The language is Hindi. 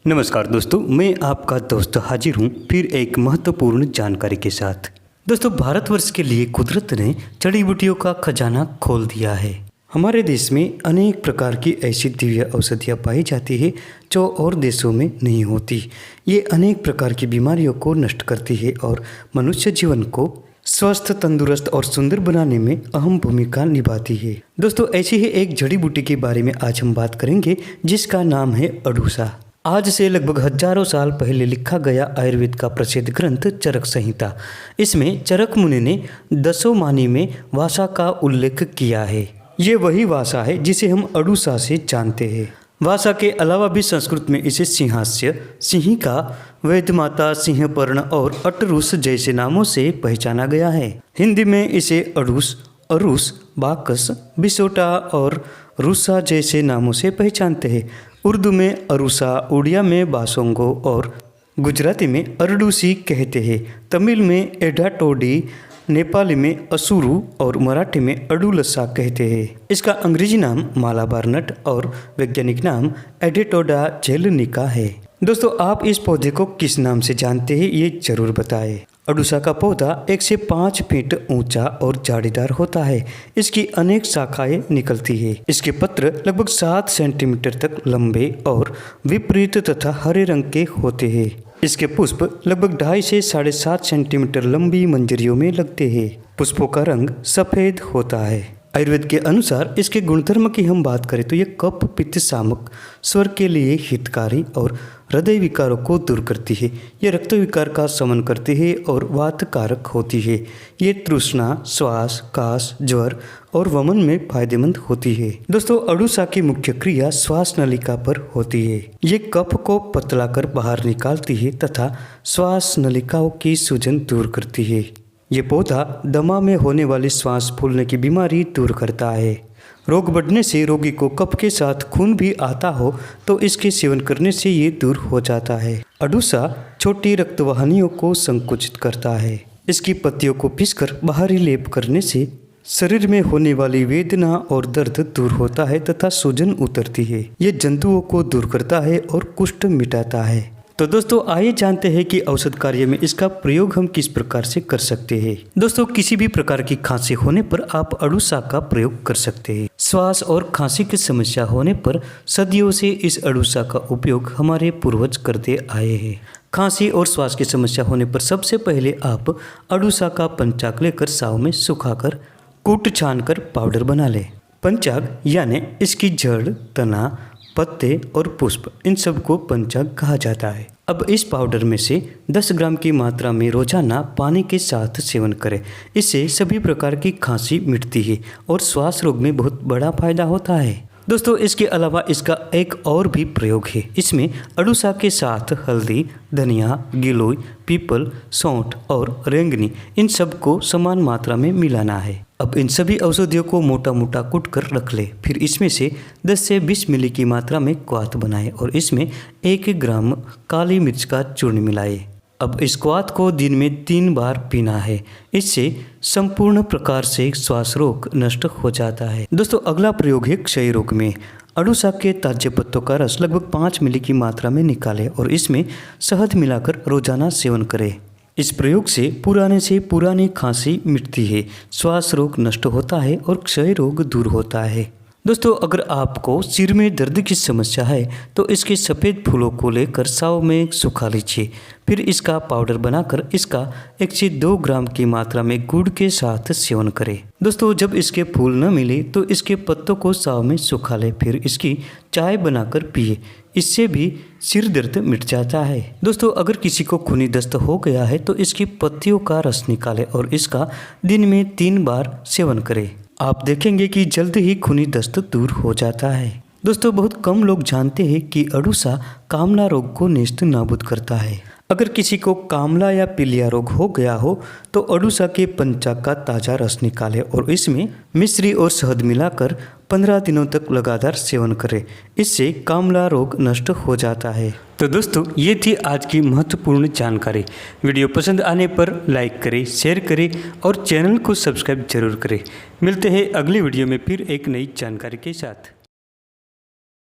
नमस्कार दोस्तों, मैं आपका दोस्त हाजिर हूँ फिर एक महत्वपूर्ण जानकारी के साथ। दोस्तों, भारतवर्ष के लिए कुदरत ने जड़ी बूटियों का खजाना खोल दिया है। हमारे देश में अनेक प्रकार की ऐसी दिव्य औषधियाँ पाई जाती है जो और देशों में नहीं होती। ये अनेक प्रकार की बीमारियों को नष्ट करती है और मनुष्य जीवन को स्वस्थ, तंदुरुस्त और सुंदर बनाने में अहम भूमिका निभाती है। दोस्तों, ऐसी ही एक जड़ी बूटी के बारे में आज हम बात करेंगे जिसका नाम है अड़ूसा। आज से लगभग हजारों साल पहले लिखा गया आयुर्वेद का प्रसिद्ध ग्रंथ चरक संहिता। इसमें चरक मुनि ने दसों मानी में वासा का उल्लेख किया है। ये वही वासा है जिसे हम अड़ूसा से जानते हैं। वासा के अलावा भी संस्कृत में इसे सिंहास्य, सिंहिका, वैद्यमाता, सिंहपर्ण और अटरूस जैसे नामों से पहचाना गया है। हिंदी में इसे अड़ूस, अरूस, बाकस, बिसोटा और रूसा जैसे नामों से पहचानते हैं। उर्दू में अरूसा, उड़िया में बासोंगो और गुजराती में अरडूसी कहते हैं। तमिल में एडाटोडी, नेपाली में असुरु और मराठी में अडुलसा कहते हैं। इसका अंग्रेजी नाम मालाबार नट और वैज्ञानिक नाम एडेटोडा जेलनिका है। दोस्तों, आप इस पौधे को किस नाम से जानते हैं ये जरूर बताएं। अड़ूसा का पौधा 1 से 5 फीट ऊंचा और झाड़ीदार होता है। इसकी अनेक शाखाएं निकलती है। इसके पत्र लगभग 7 सेंटीमीटर तक लंबे और विपरीत तथा हरे रंग के होते हैं। इसके पुष्प लगभग 2.5 से 7.5 सेंटीमीटर लंबी मंजरियों में लगते हैं। पुष्पों का रंग सफेद होता है। आयुर्वेद के अनुसार इसके गुणधर्म की हम बात करें तो ये कफ, पित्त, शामक, स्वर के लिए हितकारी और हृदय विकारों को दूर करती है। ये रक्त विकार का शमन करती है और वात कारक होती है। ये तृष्णा, श्वास, काश, ज्वर और वमन में फायदेमंद होती है। दोस्तों, अड़ूसा की मुख्य क्रिया श्वास नलिका पर होती है। ये कफ को पतला कर बाहर निकालती है तथा श्वास नलिकाओं की सूजन दूर करती है। ये पौधा दमा में होने वाली श्वास फूलने की बीमारी दूर करता है। रोग बढ़ने से रोगी को कफ के साथ खून भी आता हो तो इसके सेवन करने से ये दूर हो जाता है। अड़ूसा छोटी रक्तवाहिनियों को संकुचित करता है। इसकी पत्तियों को पीसकर बाहरी लेप करने से शरीर में होने वाली वेदना और दर्द दूर होता है तथा सूजन उतरती है। ये जंतुओं को दूर करता है और कुष्ठ मिटाता है। तो दोस्तों, आइए जानते हैं कि औषध कार्य में इसका प्रयोग हम किस प्रकार से कर सकते हैं। दोस्तों, किसी भी प्रकार की खांसी होने पर आप अड़ूसा का प्रयोग कर सकते हैं। श्वास और खांसी की समस्या होने पर सदियों से इस अड़ूसा का उपयोग हमारे पूर्वज करते आए हैं। खांसी और श्वास की समस्या होने पर सबसे पहले आप अड़ूसा का पंचांग लेकर साव में सुखाकर कूट छान कर पाउडर बना लें। पंचांग यानी इसकी जड़, तना, पत्ते और पुष्प, इन सब को पंचांग कहा जाता है। अब इस पाउडर में से 10 ग्राम की मात्रा में रोजाना पानी के साथ सेवन करें। इससे सभी प्रकार की खांसी मिटती है और श्वास रोग में बहुत बड़ा फायदा होता है। दोस्तों, इसके अलावा इसका एक और भी प्रयोग है। इसमें अड़ूसा के साथ हल्दी, धनिया, गिलोय, पीपल, सौंठ और रेंगनी, इन सब को समान मात्रा में मिलाना है। अब इन सभी औषधियों को मोटा मोटा कूट कर रख ले। फिर इसमें से 10 से 20 मिली की मात्रा में क्वाथ बनाएं और इसमें 1 ग्राम काली मिर्च का चूर्ण मिलाएं। अब इस क्वाथ को दिन में 3 बार पीना है। इससे संपूर्ण प्रकार से श्वास रोग नष्ट हो जाता है। दोस्तों, अगला प्रयोग है क्षय रोग में। अड़ूसा के ताजे पत्तों का रस लगभग 5 मिली की मात्रा में निकालें और इसमें शहद मिलाकर रोजाना सेवन करें। इस प्रयोग से पुरानी खांसी मिटती है, श्वास रोग नष्ट होता है और क्षय रोग दूर होता है। दोस्तों, अगर आपको सिर में दर्द की समस्या है तो इसके सफ़ेद फूलों को लेकर साव में सुखा लीजिए। फिर इसका पाउडर बनाकर इसका 1 से 2 ग्राम की मात्रा में गुड़ के साथ सेवन करें। दोस्तों, जब इसके फूल न मिले तो इसके पत्तों को साव में सुखा लें। फिर इसकी चाय बनाकर पिए। इससे भी सिर दर्द मिट जाता है। दोस्तों, अगर किसी को खूनी दस्त हो गया है तो इसकी पत्तियों का रस निकालें और इसका दिन में 3 बार सेवन करें। आप देखेंगे कि जल्द ही खूनी दस्त दूर हो जाता है। दोस्तों, बहुत कम लोग जानते हैं कि अड़ूसा कामला रोग को नेस्त नाबूद करता है। अगर किसी को कामला या पीलिया रोग हो गया हो तो अड़ूसा के पंचांग का ताज़ा रस निकालें और इसमें मिश्री और शहद मिलाकर 15 दिनों तक लगातार सेवन करें। इससे कामला रोग नष्ट हो जाता है। तो दोस्तों, ये थी आज की महत्वपूर्ण जानकारी। वीडियो पसंद आने पर लाइक करें, शेयर करें और चैनल को सब्सक्राइब जरूर करें। मिलते हैं अगली वीडियो में फिर एक नई जानकारी के साथ।